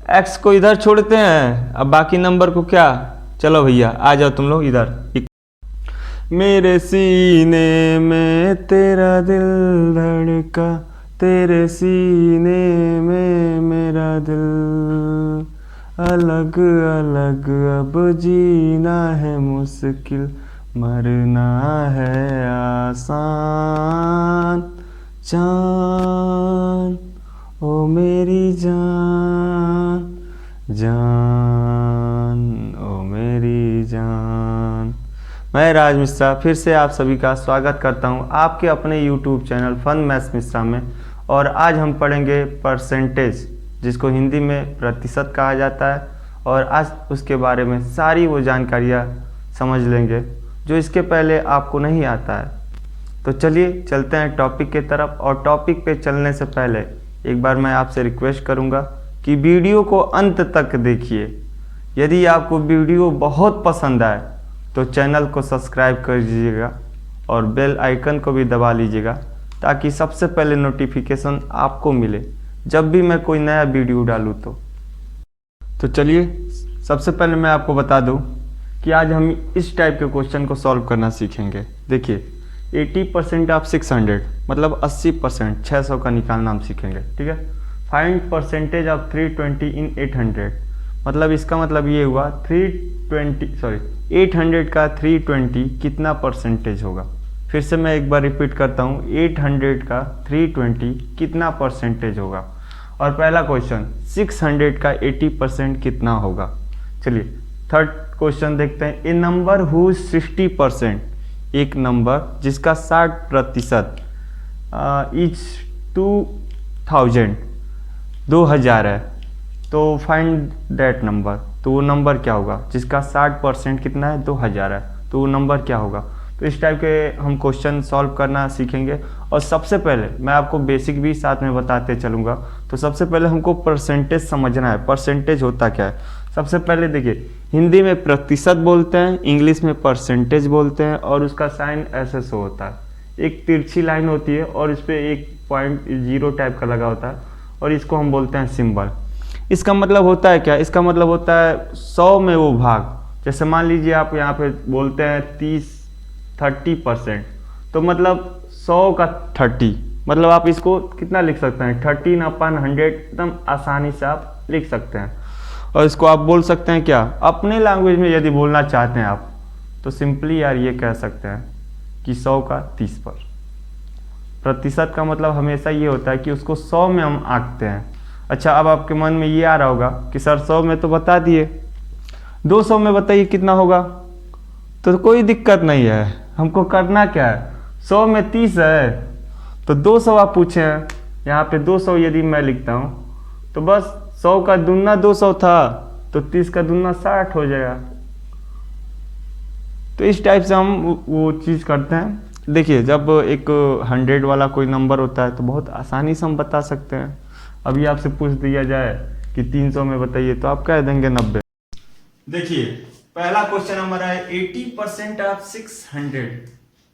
X को इधर छोड़ते हैं, अब बाकी नंबर को क्या, चलो भैया आ जाओ तुम लोग इधर। मेरे सीने में तेरा दिल धड़का, तेरे सीने में मेरा दिल, अलग अलग अब जीना है मुश्किल, मरना है आसान। जान ओ मेरी जान, जान ओ मेरी जान। मैं राज मिश्रा फिर से आप सभी का स्वागत करता हूं आपके अपने YouTube channel fun maths Mishra में। और आज हम पढ़ेंगे परसेंटेज, जिसको हिंदी में प्रतिशत कहा जाता है। और आज उसके बारे में सारी वो जानकारियाँ समझ लेंगे जो इसके पहले आपको नहीं आता है। तो चलिए चलते हैं टॉपिक के तरफ। और टॉपिक पे चलने से पहले एक बार मैं आपसे रिक्वेस्ट करूँगा कि वीडियो को अंत तक देखिए। यदि आपको वीडियो बहुत पसंद आए तो चैनल को सब्सक्राइब कर दीजिएगा और बेल आइकन को भी दबा लीजिएगा, ताकि सबसे पहले नोटिफिकेशन आपको मिले जब भी मैं कोई नया वीडियो डालूँ। तो चलिए सबसे पहले मैं आपको बता दूं कि आज हम इस टाइप के क्वेश्चन को सॉल्व करना सीखेंगे। देखिए 80% ऑफ 600 मतलब 80%, 600 का निकालना हम सीखेंगे, ठीक है। फाइंड परसेंटेज ऑफ 320 इन 800 मतलब इसका मतलब ये हुआ 800 का 320 कितना परसेंटेज होगा। फिर से मैं एक बार रिपीट करता हूँ, 800 का 320 कितना परसेंटेज होगा। और पहला क्वेश्चन 600 का 80% कितना होगा। चलिए थर्ड क्वेश्चन देखते हैं। ए नंबर हु 60%, एक नंबर जिसका 60% इज 2000 है, तो फाइंड दैट नंबर। तो वो नंबर क्या होगा जिसका 60% कितना है, 2000 है, तो वो नंबर क्या होगा। तो इस टाइप के हम क्वेश्चन सॉल्व करना सीखेंगे। और सबसे पहले मैं आपको बेसिक भी साथ में बताते चलूँगा। तो सबसे पहले हमको परसेंटेज समझना है, परसेंटेज होता क्या है। सबसे पहले देखिए, हिंदी में प्रतिशत बोलते हैं, इंग्लिश में परसेंटेज बोलते हैं, और उसका साइन ऐसे शो होता है। एक तिरछी लाइन होती है और इस पर एक पॉइंट 0 टाइप का लगा होता है, और इसको हम बोलते हैं सिंबल। इसका मतलब होता है क्या, इसका मतलब होता है 100 में वो भाग। जैसे मान लीजिए आप यहाँ पे बोलते हैं 30% तो मतलब 100 का 30, मतलब आप इसको कितना लिख सकते हैं, 13/100 एकदम आसानी से आप लिख सकते हैं। और इसको आप बोल सकते हैं क्या, अपने लैंग्वेज में यदि बोलना चाहते हैं आप, तो सिंपली यार ये कह सकते हैं कि 100 का 30 पर। प्रतिशत का मतलब हमेशा ये होता है कि उसको 100 में हम आंकते हैं। अच्छा, अब आपके मन में ये आ रहा होगा कि सर 100 में तो बता दिए, 200 में बताइए कितना होगा। तो कोई दिक्कत नहीं है, हमको करना क्या है, 100 में 30 है तो 200 आप पूछे हैं। यहाँ पे 200 यदि मैं लिखता हूँ तो बस 100 का दूना 200 था, तो 30 का दूना 60 हो जाएगा। तो इस टाइप से हम वो चीज़ करते हैं। देखिए जब एक 100 वाला कोई नंबर होता है तो बहुत आसानी से हम बता सकते हैं। अभी आपसे पूछ दिया जाए कि 300 में बताइए, तो आप कह देंगे 90। देखिए पहला क्वेश्चन हमारा है 80% ऑफ 600,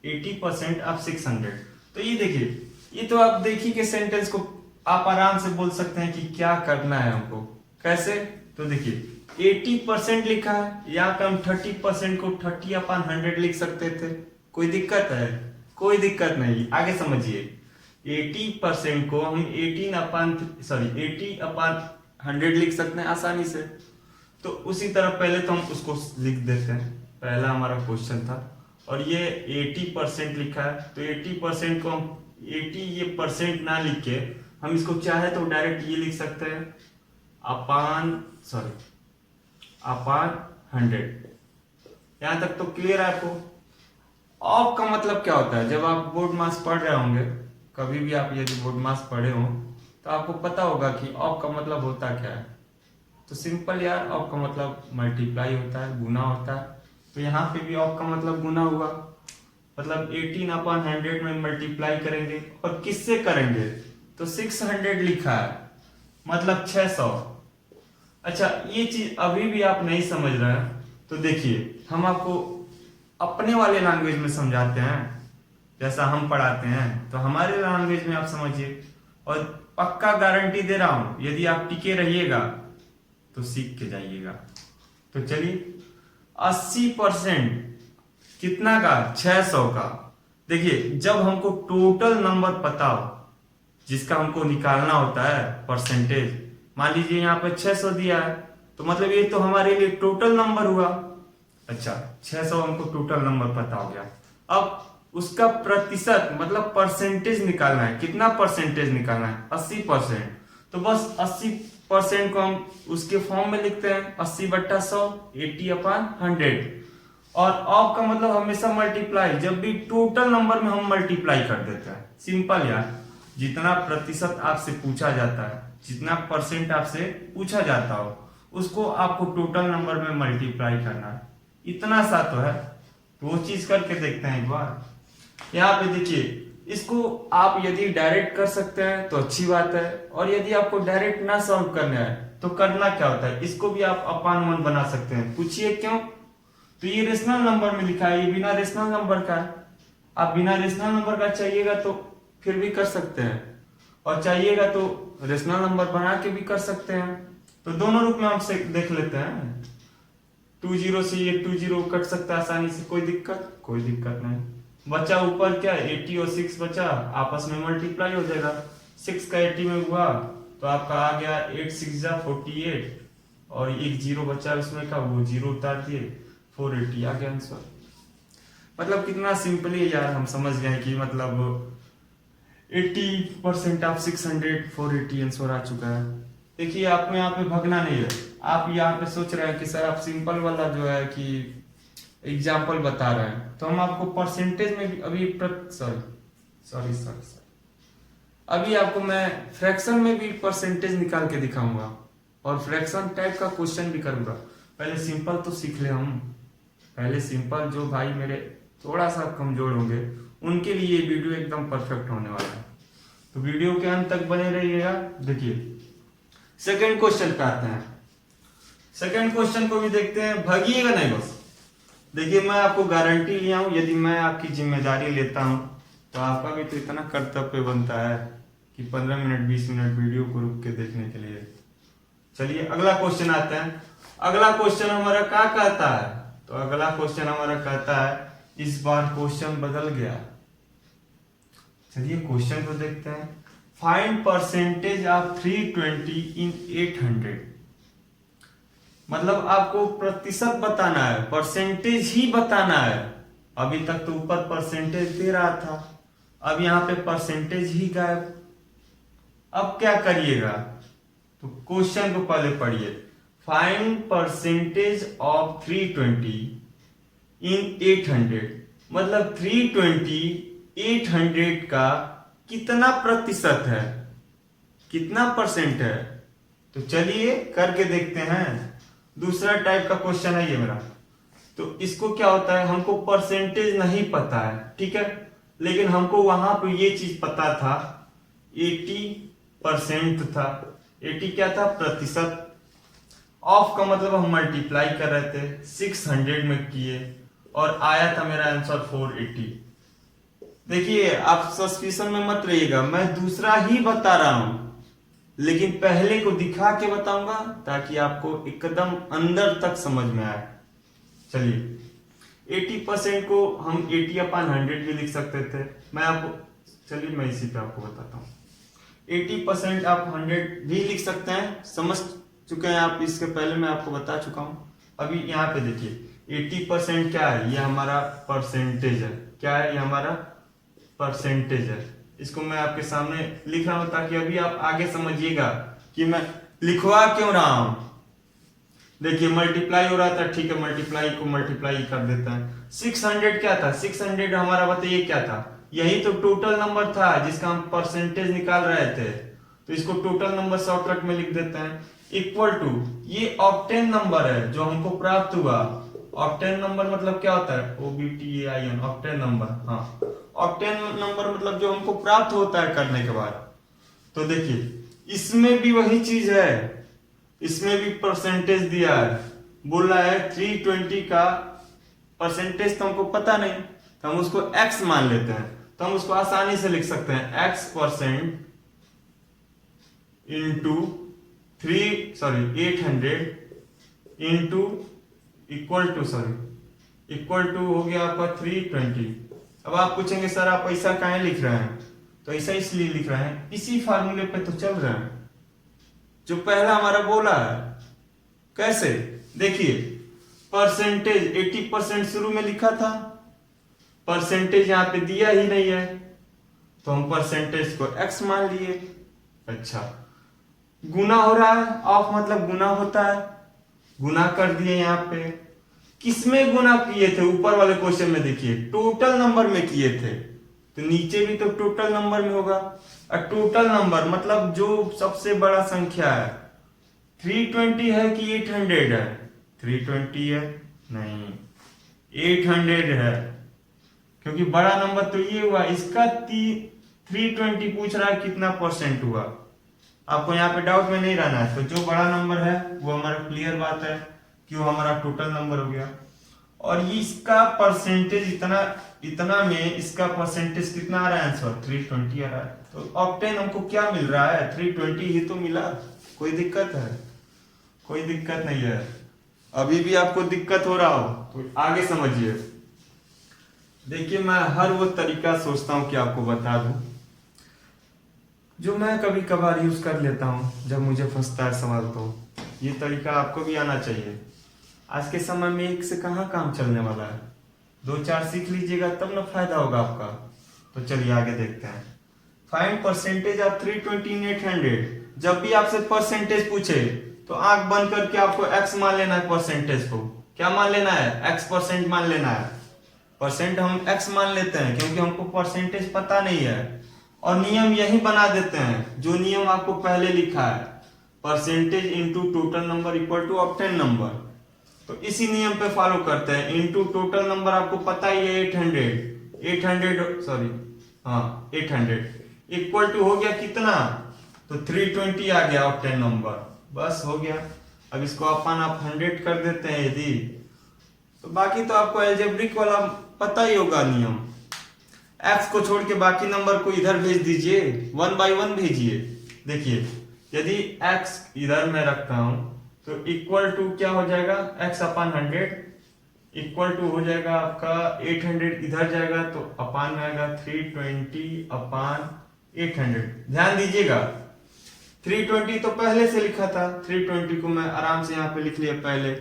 80% ऑफ 600। तो ये देखिए, ये तो आप देखिए कि सेंटेंस को आप आराम से बोल सकते हैं कि क्या करना है हमको, कैसे। तो देखिए 80% लिखा है, यहाँ पे हम 30% को 30/100 लिख सकते थे, कोई दिक्कत है, कोई दिक्कत नहीं। आगे समझिए, 80% को हम 80/100 लिख सकते हैं आसानी से। तो उसी तरह पहले तो हम उसको लिख देते हैं, पहला हमारा क्वेश्चन था। और ये 80% लिखा है, तो 80% को हम 80 ये परसेंट ना लिख के हम इसको चाहे तो डायरेक्ट ये लिख सकते हैं अपान 100। यहाँ तक तो क्लियर है आपको। ऑफ का मतलब क्या होता है, जब आप बोर्ड मास पढ़ रहे होंगे, कभी भी आप यदि बोर्ड मास पढ़े हो तो आपको पता होगा कि ऑफ का मतलब होता क्या है। तो सिंपल यार, ऑफ का मतलब मल्टीप्लाई होता है, गुना होता है। तो यहाँ पे भी ऑफ का मतलब गुना हुआ, मतलब 18/100 में मल्टीप्लाई करेंगे। और किससे करेंगे, तो 600 लिखा है मतलब 600। अच्छा, ये चीज अभी भी आप नहीं समझ रहे हैं तो देखिए हम आपको अपने वाले लैंग्वेज में समझाते हैं, जैसा हम पढ़ाते हैं, तो हमारे लैंग्वेज में आप समझिए। और पक्का गारंटी दे रहा हूं, यदि आप टिके रहिएगा तो सीख के जाइएगा। तो चलिए 80% कितना का, 600 का। देखिए जब हमको टोटल नंबर पता हो जिसका हमको निकालना होता है परसेंटेज, मान लीजिए यहाँ पे 600 दिया है, तो मतलब ये तो हमारे लिए टोटल नंबर हुआ। अच्छा 600 हमको टोटल नंबर पता हो गया, अब उसका प्रतिशत मतलब परसेंटेज निकालना है। कितना परसेंटेज निकालना है? 80%। तो बस 80% को हम उसके फॉर्म में लिखते हैं 80/100, 80/100। और ऑफ का मतलब हमेशा मल्टीप्लाई, जब भी टोटल नंबर में हम मल्टीप्लाई कर देते हैं। सिंपल यार, जितना प्रतिशत आपसे पूछा जाता है, जितना परसेंट आपसे पूछा जाता हो, उसको आपको टोटल नंबर में मल्टीप्लाई करना है। इतना सा तो है, तो वो चीज करके देखते हैं एक बार। यहाँ पे देखिए, इसको आप यदि डायरेक्ट कर सकते हैं तो अच्छी बात है, और यदि आपको डायरेक्ट ना सॉल्व करना है तो करना क्या होता है, इसको भी आप अपान 1 बना सकते हैं। पूछिए क्यों? तो ये रेशनल नंबर में लिखा है, ये बिना रेशनल नंबर का है। आप बिना रेशनल नंबर का चाहिएगा तो फिर भी कर सकते हैं, और चाहिएगा तो रेशनल नंबर बना के भी कर सकते हैं। तो दोनों रूप में हम से देख लेते हैं। 20 से ये 20 कट सकता है आसानी से, कोई दिक्कत नहीं। बचा ऊपर क्या, 80 और 6 बचा, आपस में मल्टीप्लाई हो जाएगा। 6 का 80 में हुआ तो आपका आ गया 8 6 जा 48, और एक 0 बचा उसमें का, वो 0 उतार दिए, 480 आ गया आंसर। मतलब कितना सिंपली यार हम समझ गए कि मतलब 80% ऑफ 600, 480 आंसर आ चुका है। देखिए आपको यहाँ पे भगना नहीं है। आप यहाँ पे सोच रहे हैं कि सर आप सिंपल वाला जो है कि एग्जाम्पल बता रहे हैं, तो हम आपको परसेंटेज में भी अभी सॉरी अभी आपको मैं फ्रैक्शन में भी परसेंटेज निकाल के दिखाऊंगा, और फ्रैक्शन टाइप का क्वेश्चन भी करूंगा। पहले सिंपल तो सीख ले हम, पहले सिंपल। जो भाई मेरे थोड़ा सा कमजोर होंगे उनके लिए ये वीडियो एकदम परफेक्ट होने वाला है, तो वीडियो के अंत तक बने रहिएगा। देखिए सेकंड क्वेश्चन पे आते हैं। सेकंड क्वेश्चन को भी देखते हैं, भागिएगा नहीं बस। देखिए मैं आपको गारंटी लिया हूं, यदि मैं आपकी जिम्मेदारी लेता हूं तो आपका भी तो इतना कर्तव्य बनता है कि 15 मिनट 20 मिनट वीडियो को रुक के देखने के लिए। चलिए अगला क्वेश्चन आता है। अगला क्वेश्चन हमारा क्या कहता है? तो अगला क्वेश्चन हमारा कहता है, इस बार क्वेश्चन बदल गया। चलिए क्वेश्चन को देखते हैं। फाइंड परसेंटेज ऑफ 320 इन 800। मतलब आपको प्रतिशत बताना है, परसेंटेज ही बताना है। अभी तक तो ऊपर परसेंटेज दे रहा था, अब यहाँ पे परसेंटेज ही गायब। अब क्या करिएगा? तो क्वेश्चन को पहले पढ़िए। फाइंड परसेंटेज ऑफ 320 इन 800। मतलब 320 800 का कितना प्रतिशत है, कितना परसेंट है? तो चलिए करके देखते हैं। दूसरा टाइप का क्वेश्चन है ये मेरा। तो इसको क्या होता है, हमको परसेंटेज नहीं पता है, ठीक है, लेकिन हमको वहां पे ये चीज पता था, 80% था। 80 क्या था? प्रतिशत। ऑफ का मतलब हम मल्टीप्लाई कर रहे थे, 600 में किए और आया था मेरा आंसर 480। देखिए आप सस्पिशन में मत रहिएगा, मैं दूसरा ही बता रहा हूं, लेकिन पहले को दिखा के बताऊंगा ताकि आपको एकदम अंदर तक समझ में आए। चलिए 80% को हम 80/100 भी लिख सकते थे। मैं आपको, चलिए मैं इसी पे आपको बताता हूँ। 80% आप 100 भी लिख सकते हैं, समझ चुके हैं आप। इसके पहले मैं आपको बता चुका हूं। अभी यहाँ पे देखिए 80% क्या है, ये हमारा परसेंटेज है। क्या है? ये हमारा परसेंटेज है। इसको मैं आपके सामने लिख रहा हूं ताकि अभी आप आगे समझिएगा कि मैं लिखवा क्यों रहा हूं। देखिए मल्टीप्लाई हो रहा था, ठीक है, मल्टीप्लाई को मल्टीप्लाई कर देता है। 600 क्या था? 600 हमारा बताइए क्या था? यही तो टोटल नंबर था जिसका हम परसेंटेज निकाल रहे थे। तो इसको टोटल नंबर शॉर्टकट में लिख देते हैं। इक्वल टू, ये ऑक्टेन नंबर है जो हमको प्राप्त हुआ। ऑक्टेन नंबर मतलब क्या होता है? OBTAIN, octane number. हाँ, ऑक्टेन नंबर मतलब जो हमको प्राप्त होता है करने के बाद। तो देखिए इसमें भी वही चीज है, इसमें भी परसेंटेज दिया है। बोल रहा है 320 का परसेंटेज तो हमको पता नहीं, तो हम उसको x मान लेते हैं। तो हम उसको आसानी से लिख सकते हैं x% into 800 into equal to हो गया आपका 320। अब आप पूछेंगे सर आप ऐसा काहे लिख रहे हैं, तो ऐसा इसलिए लिख रहे हैं, इसी फार्मूले पे तो चल रहे हैं जो पहला हमारा बोला है। कैसे, देखिए परसेंटेज 80% शुरू में लिखा था, परसेंटेज यहाँ पे दिया ही नहीं है तो हम परसेंटेज को x मान लिए। अच्छा, गुना हो रहा है, ऑफ मतलब गुना होता है, गुना कर दिए। यहाँ पे किसमें गुना किए थे, ऊपर वाले क्वेश्चन में देखिए टोटल नंबर में किए थे, तो नीचे भी तो टोटल नंबर में होगा। और टोटल नंबर मतलब जो सबसे बड़ा संख्या है 320 है कि 800 है, 320 है नहीं 800 है, क्योंकि बड़ा नंबर तो ये हुआ। इसका 320 पूछ रहा है कितना परसेंट हुआ, आपको यहाँ पे डाउट में नहीं रहना है। तो जो बड़ा नंबर है वो हमारा क्लियर बात है कि वो हमारा टोटल नंबर हो गया। और ये इसका परसेंटेज इतना में इसका परसेंटेज कितना आ रहा है, आंसर 320 आ रहा है। तो ऑक्टेन हमको क्या मिल रहा है, 320 ही तो मिला। कोई दिक्कत है, कोई दिक्कत नहीं है। अभी भी आपको दिक्कत हो रहा हो तो आगे समझिए। देखिए मैं हर वो तरीका सोचता हूँ कि आपको बता दूं जो मैं कभी कभार यूज कर लेता हूँ जब मुझे फंसता है सवाल। तो ये तरीका आपको भी आना चाहिए। आज के समय में एक से कहाँ काम चलने वाला है, 2-4 सीख लीजिएगा तब ना फायदा होगा आपका। तो चलिए आगे देखते हैं। Find percentage of 320 in 800। जब भी आपसे परसेंटेज पूछे तो आंख बंद करके आपको x मान लेना है। परसेंटेज को क्या मान लेना है, x% मान लेना है। परसेंट हम x मान लेते हैं क्योंकि हमको परसेंटेज पता नहीं है, और नियम यही बना देते हैं जो नियम आपको पहले लिखा है, percentage into total number equal to octane number. तो इसी नियम पे फॉलो करते हैं। इंटू टोटल नंबर आपको पता ही है 800 इक्वल टू हो गया कितना, तो 320 आ गया ऑक्टेन नंबर, बस हो गया। अब इसको अपन आप 100 कर देते हैं यदि, तो बाकी तो आपको एल्जेब्रिक वाला पता ही होगा नियम। x को छोड़ के बाकी नंबर को इधर भेज दीजिए, 1 by 1 भेजिए। देखिए यदि x इधर मैं रखता हूं तो इक्वल टू क्या हो जाएगा, x/100 इक्वल टू हो जाएगा आपका 800, इधर जाएगा तो अपान में आएगा 320/800। ध्यान दीजिएगा 320 तो पहले से लिखा था, 320 को मैं आराम से यहाँ पे लिख लिया पहले।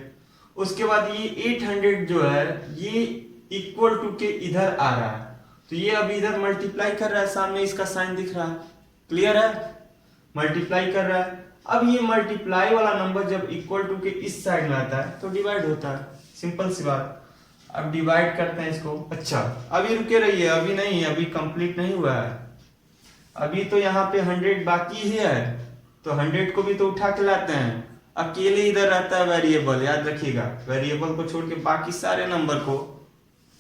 उसके बाद ये 800 जो है ये इक्वल टू के इधर आ रहा है, तो ये अभी इधर मल्टीप्लाई कर रहा है, सामने इसका साइन दिख रहा है, क्लियर है, मल्टीप्लाई कर रहा है। अब ये मल्टीप्लाई वाला नंबर जब इक्वल टू के इस साइड में आता है तो डिवाइड होता है, सिंपल सी बात। अब डिवाइड करते हैं इसको। अच्छा अभी रुके रहिए, अभी नहीं, अभी कंप्लीट नहीं हुआ है, अभी तो यहाँ पे 100 बाकी ही है, तो 100 को भी तो उठा के लाते हैं। अकेले इधर रहता है वेरिएबल, याद रखिएगा, वेरिएबल को छोड़ के बाकी सारे नंबर को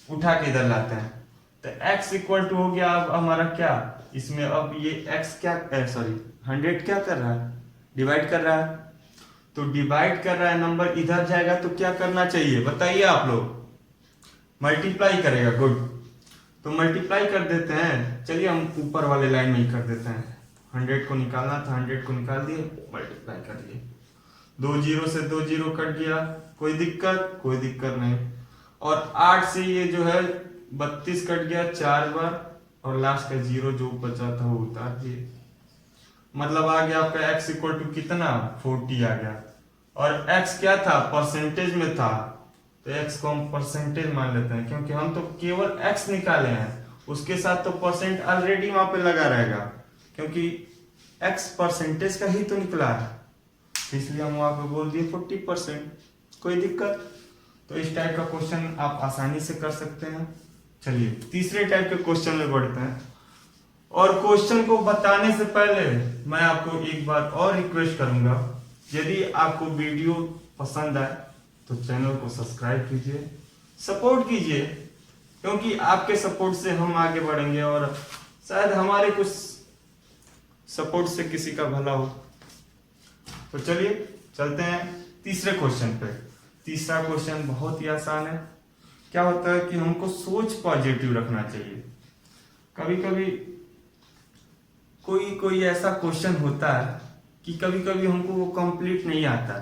उठा के इधर लाते हैं। तो x इक्वल टू हो गया अब हमारा क्या, इसमें अब ये x क्या 100 क्या कर रहा है, डिवाइड कर रहा है। तो डिवाइड कर रहा है नंबर, इधर जाएगा तो क्या करना चाहिए बताइए आप लोग, मल्टीप्लाई करेगा, गुड। तो मल्टीप्लाई कर देते हैं, चलिए हम ऊपर वाले लाइन में ही कर देते हैं। 100 को निकालना था, 100 को निकाल दिए, मल्टीप्लाई कर दिए, 2 0 से 2 0 कट गया, कोई दिक्कत, कोई दिक्कत नहीं। और 8 से ये जो है 32 कट गया 4 बार, और लास्ट का 0 जो बचा था वो उतार दिए, मतलब आ गया आपका x इक्वल टू कितना 40 आ गया। और x क्या था, परसेंटेज में था, तो x को हम परसेंटेज मान लेते हैं क्योंकि हम तो केवल x निकाले हैं, उसके साथ तो परसेंट ऑलरेडी वहां पे लगा रहेगा क्योंकि x परसेंटेज का ही तो निकला है, इसलिए हम वहां पे बोल दिए 40%, कोई दिक्कत। तो इस टाइप का क्वेश्चन आप आसानी से कर सकते हैं। चलिए तीसरे टाइप के क्वेश्चन में बढ़ते हैं। और क्वेश्चन को बताने से पहले मैं आपको एक बात और रिक्वेस्ट करूंगा, यदि आपको वीडियो पसंद आए तो चैनल को सब्सक्राइब कीजिए, सपोर्ट कीजिए, क्योंकि आपके सपोर्ट से हम आगे बढ़ेंगे और शायद हमारे कुछ सपोर्ट से किसी का भला हो। तो चलिए चलते हैं तीसरे क्वेश्चन पे। तीसरा क्वेश्चन बहुत ही आसान है। क्या होता है कि हमको सोच पॉजिटिव रखना चाहिए। कभी कभी कोई ऐसा क्वेश्चन होता है कि कभी कभी हमको वो कंप्लीट नहीं आता,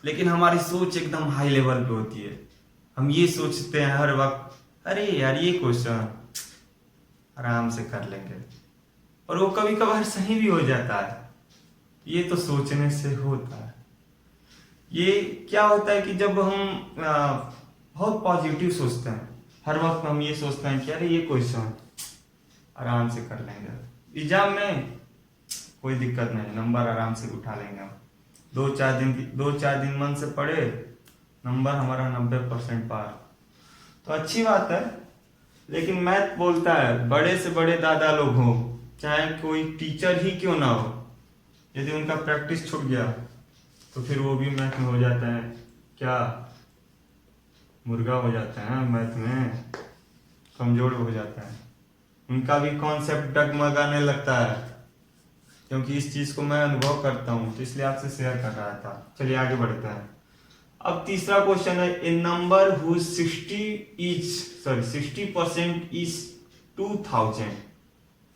लेकिन हमारी सोच एकदम हाई लेवल पे होती है। हम ये सोचते हैं हर वक्त, अरे यार ये क्वेश्चन आराम से कर लेंगे, और वो कभी कभार सही भी हो जाता है। ये तो सोचने से होता है। ये क्या होता है कि जब हम बहुत पॉजिटिव सोचते हैं, हर वक्त हम ये सोचते हैं कि अरे ये क्वेश्चन आराम से कर लेंगे, एग्जाम में कोई दिक्कत नहीं, नंबर आराम से उठा लेंगे हम। 2-4 दिन मन से पढ़े, नंबर हमारा 90% पार, तो अच्छी बात है। लेकिन मैथ बोलता है बड़े से बड़े दादा लोग हो, चाहे कोई टीचर ही क्यों ना हो, यदि उनका प्रैक्टिस छूट गया तो फिर वो भी मैथ में हो जाता है क्या, मुर्गा हो जाता है मैथ में, कमजोर हो जाता है, उनका भी कॉन्सेप्ट डगमगाने लगता है। क्योंकि इस चीज को मैं अनुभव करता हूं, तो इसलिए आपसे शेयर कर रहा था। चलिए आगे बढ़ते हैं। अब तीसरा क्वेश्चन है, a number whose 60% is 2000,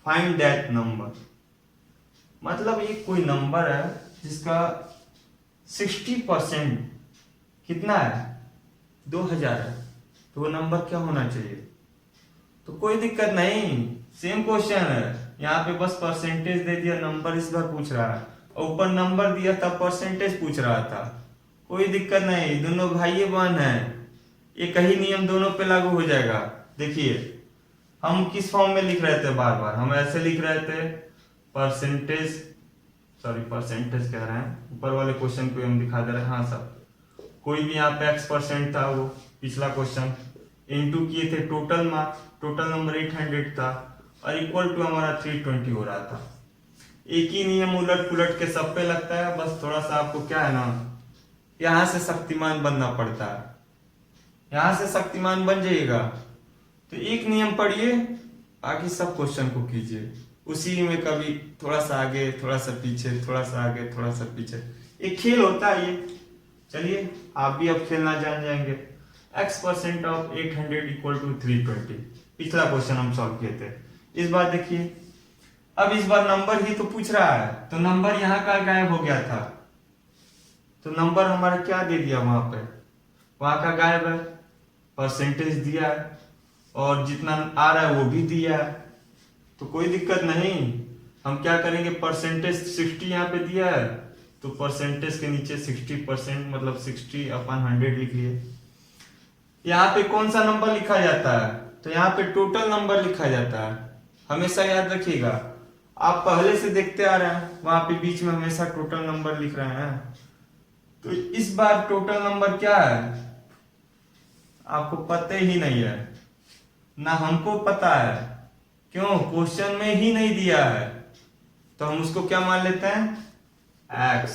find that number. मतलब ये कोई नंबर है जिसका 60% कितना है, 2000 है, तो वो नंबर क्या होना चाहिए। तो कोई दिक्कत नहीं, सेम क्वेश्चन है, यहाँ पे बस परसेंटेज दे दिया, नंबर इस बार पूछ रहा है, और ऊपर नंबर दिया तब परसेंटेज पूछ रहा था। कोई दिक्कत नहीं, दोनों भाई बहन है, एक ही नियम दोनों पे लागू हो जाएगा। देखिए हम किस फॉर्म में लिख रहे थे, बार बार हम ऐसे लिख रहे थे, परसेंटेज कह रहे हैं, ऊपर वाले क्वेश्चन को हम दिखा दे रहे हैं। हाँ सब, कोई भी यहाँ पे x% था, वो पिछला क्वेश्चन इनटू किए थे टोटल मार्क्स, टोटल नंबर 800 था, और इक्वल टू हमारा 320 हो रहा था। एक ही नियम उलट पुलट के सब पे लगता है, बस थोड़ा सा आपको क्या है ना, यहां से शक्तिमान बनना पड़ता है। यहां से शक्तिमान बन जाइएगा तो एक नियम पढ़िए, बाकी सब क्वेश्चन को कीजिए उसी में, कभी थोड़ा सा आगे, थोड़ा सा पीछे, थोड़ा सा आगे, थोड़ा सा पीछे, एक खेल होता है ये। चलिए आप भी अब खेलना जान जाएंगे। x% ऑफ 800 इक्वल टू 320, पिछला क्वेश्चन हम सॉल्व किए थे। इस बार देखिए, अब इस बार नंबर ही तो पूछ रहा है, तो नंबर यहाँ का गायब हो गया था, तो नंबर हमारा क्या दे दिया वहां पे, वहां का गायब है, परसेंटेज दिया है, और जितना आ रहा है वो भी दिया है, तो कोई दिक्कत नहीं। हम क्या करेंगे, परसेंटेज 60 यहाँ पे दिया है, तो परसेंटेज के नीचे 60% मतलब 60/100 लिख लिए। यहाँ पे कौन सा नंबर लिखा जाता है, तो यहाँ पे टोटल नंबर लिखा जाता है। हमेशा याद रखिएगा, आप पहले से देखते आ रहे हैं, वहां पे बीच में हमेशा टोटल नंबर लिख रहे हैं। तो इस बार टोटल नंबर क्या है आपको पता ही नहीं है, ना हमको पता है, क्यों, क्वेश्चन में ही नहीं दिया है, तो हम उसको क्या मान लेते हैं, x।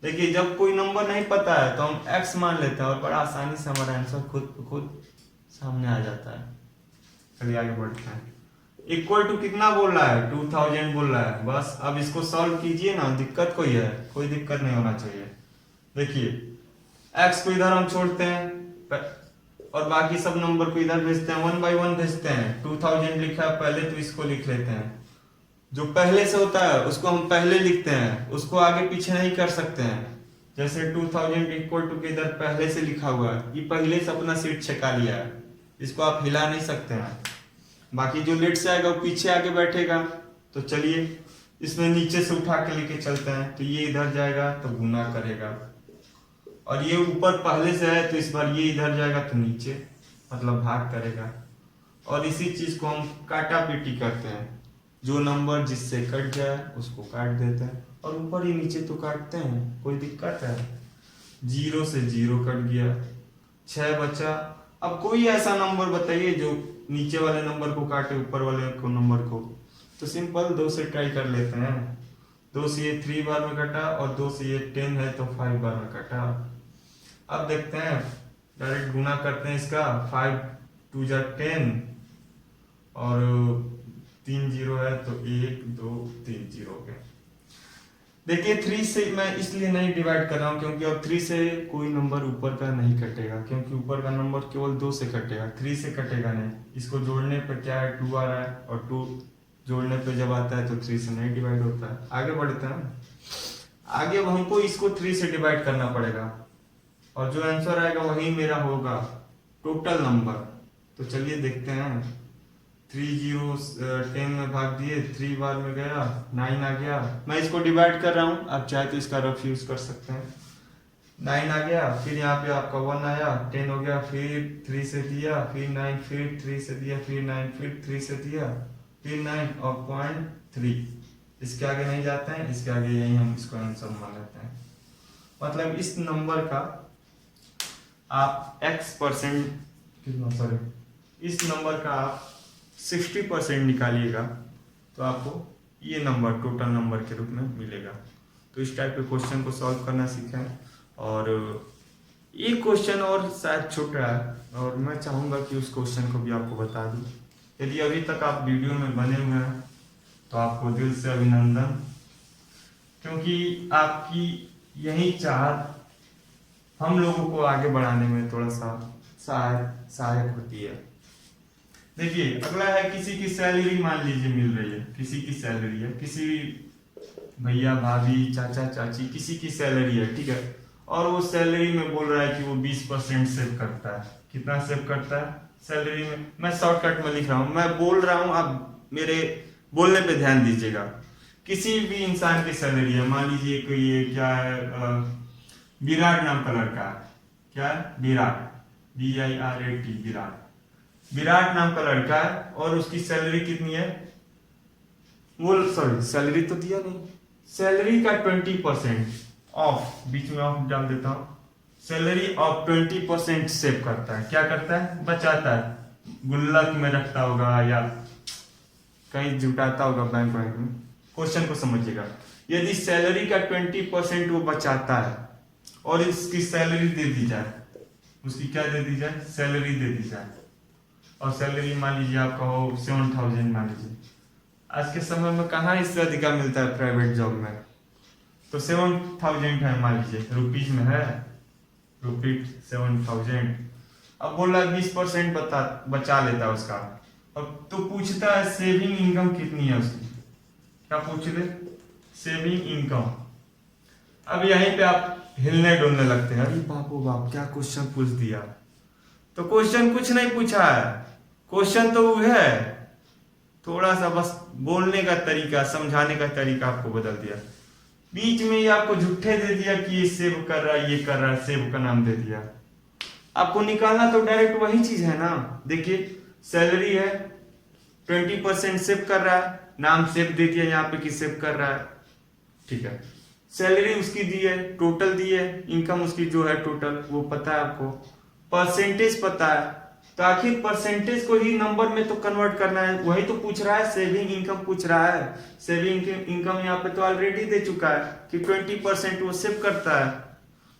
देखिए जब कोई नंबर नहीं पता है तो हम x मान लेते हैं, और बड़ा आसानी से हमारा आंसर खुद सामने आ जाता है। चलिए आगे बढ़ते हैं। इक्वल टू कितना बोल रहा है, 2000 बोल रहा है, बस अब इसको सॉल्व कीजिए ना, दिक्कत कोई है, कोई दिक्कत नहीं होना चाहिए। देखिए x को इधर हम छोड़ते हैं और बाकी सब नंबर को इधर भेजते हैं, 1 by 1 भेजते हैं। 2000 लिखा है पहले, तो इसको लिख लेते हैं, जो पहले से होता है उसको हम पहले लिखते हैं, उसको आगे पीछे नहीं कर सकते हैं। जैसे 2000 इक्वल टू के इधर पहले से लिखा हुआ है, ये पहले से अपना सीट छका लिया है, इसको आप हिला नहीं सकते हैं। बाकी जो लेट से आएगा वो पीछे आके बैठेगा। तो चलिए इसमें नीचे से उठा के लेके चलते हैं, तो ये इधर जाएगा तो गुना करेगा, और ये ऊपर पहले से है तो इस बार ये इधर जाएगा तो नीचे मतलब भाग करेगा। और इसी चीज को हम काटा पीटी करते हैं, जो नंबर जिससे कट जाए उसको काट देते हैं, और ऊपर ही नीचे तो काटते हैं, कोई दिक्कत है। 0 से 0 कट गया, 6 बचा। अब कोई ऐसा नंबर बताइए जो नीचे वाले नंबर को काटे ऊपर वाले को नंबर को, तो सिंपल 2 से ट्राई कर लेते हैं। 2 से ये 3 बार में कटा, और 2 से ये 10 है तो 5 बार में कटा। अब देखते हैं, डायरेक्ट गुना करते हैं इसका, 5 2 जा 10, और 3 0 है तो 1 2 3 0 के। देखिए 3 से मैं इसलिए नहीं डिवाइड कर रहा हूँ क्योंकि अब 3 से कोई नंबर ऊपर का नहीं कटेगा, क्योंकि ऊपर का नंबर केवल 2 से कटेगा, 3 से कटेगा नहीं। इसको जोड़ने पे क्या है, 2 आ रहा है, और 2 जोड़ने पे जब आता है तो 3 से नहीं डिवाइड होता है। आगे बढ़ते हैं। आगे अब हमको इसको 3 से डिवाइड करना पड़ेगा और जो आंसर आएगा वही मेरा होगा टोटल नंबर। तो चलिए देखते हैं। 3 0 10 में भाग दिए, 3 बार में गया, 9 आ गया। मैं इसको डिवाइड कर रहा हूँ, आप चाहे तो इसका रफ यूज कर सकते हैं। 9 आ गया, फिर यहाँ पे आपका 1 आया, 10 हो गया, फिर 3 से दिया, फिर 9, फिर 3 से दिया, फिर 9, फिर 3 से दिया, फिर 9 और 0.3। इसके आगे नहीं जाते हैं, इसके आगे यही हम इसको आंसर मान लेते हैं। मतलब इस नंबर का आप x% कितना, सॉरी, इस नंबर का आप 60% निकालिएगा तो आपको ये नंबर टोटल नंबर के रूप में मिलेगा। तो इस टाइप के क्वेश्चन को सॉल्व करना सीखें। और एक क्वेश्चन और शायद छूट रहा है और मैं चाहूँगा कि उस क्वेश्चन को भी आपको बता दूँ। यदि अभी तक आप वीडियो में बने हुए हैं तो आपको दिल से अभिनंदन, क्योंकि आपकी यही चाहत हम लोगों को आगे बढ़ाने में थोड़ा सा सहायक होती है। देखिए अगला है, किसी की सैलरी मान लीजिए मिल रही है, किसी की सैलरी है, किसी भैया भाभी चाचा चाची किसी की सैलरी है, ठीक है। और वो सैलरी में बोल रहा है कि वो 20% सेव करता है। कितना सेव करता है सैलरी में? मैं शॉर्टकट में लिख रहा हूँ, मैं बोल रहा हूँ, आप मेरे बोलने पे ध्यान दीजिएगा। किसी भी इंसान की सैलरी है, मान लीजिए कोई ये क्या है, विराट नाम का लड़का है, क्या है, विराट, VIRAT, विराट नाम का लड़का है और उसकी सैलरी कितनी है? वो सॉरी सैलरी तो दिया नहीं, सैलरी का 20% ऑफ, बीच में ऑफ डाल देता हूँ, सैलरी ऑफ 20% सेव करता है। क्या करता है? बचाता है, गुल्लक में रखता होगा या कहीं जुटाता होगा बैंक में। क्वेश्चन को समझिएगा, यदि सैलरी का 20% वो बचाता है और इसकी सैलरी दे दी जाए, उसकी क्या दे दी जाए? सैलरी दे दी जाए, और सैलरी मान लीजिए आपका हो 7000 मान लीजिए। आज के समय में कहाँ इससे अधिका मिलता है प्राइवेट जॉब में, तो 7000 है मान लीजिए, रुपीज में है, रुपीज 7000। अब बोल रहा है 20% बचा लेता है उसका। अब तो पूछता है सेविंग इनकम कितनी है उसकी, क्या पूछ ले? Saving income. अब यहीं पे आप हिलने डुलने लगते हैं, अरे बापो बाप क्या क्वेश्चन पूछ दिया। तो क्वेश्चन कुछ नहीं पूछा है, क्वेश्चन तो वो है, थोड़ा सा बस बोलने का तरीका, समझाने का तरीका आपको बदल दिया। बीच में ही आपको झूठे दे दिया कि ये सेव कर रहा है, ये कर रहा है, सेव का नाम दे दिया। आपको निकालना तो डायरेक्ट वही चीज है ना। देखिए सैलरी है, 20% सेव कर रहा है, नाम सेव दे दिया यहाँ पे कि सेव कर रहा है, ठीक है। सैलरी उसकी दी है, टोटल दी है, इनकम उसकी जो है टोटल वो पता है आपको, परसेंटेज पता है, तो आखिर परसेंटेज को ही नंबर में तो कन्वर्ट करना है, वही तो पूछ रहा है। सेविंग इनकम पूछ रहा है, सेविंग इनकम यहाँ पे तो ऑलरेडी दे चुका है कि 20% वो सेव करता है,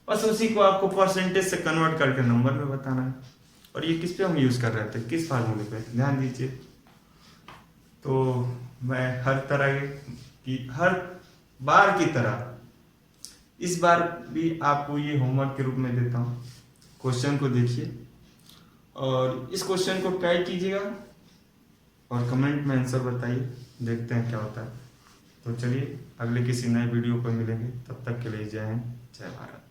बस उसी को आपको परसेंटेज से कन्वर्ट करके नंबर में बताना है। और ये किस पे हम यूज कर रहे थे, किस फार्मूले पे, ध्यान दीजिए। तो मैं हर तरह की, हर बार की तरह इस बार भी आपको ये होमवर्क के रूप में देता हूँ। क्वेश्चन को देखिए और इस क्वेश्चन को ट्राई कीजिएगा और कमेंट में आंसर बताइए, देखते हैं क्या होता है। तो चलिए अगले किसी नए वीडियो पर मिलेंगे, तब तक के लिए जय हिंद, जय भारत।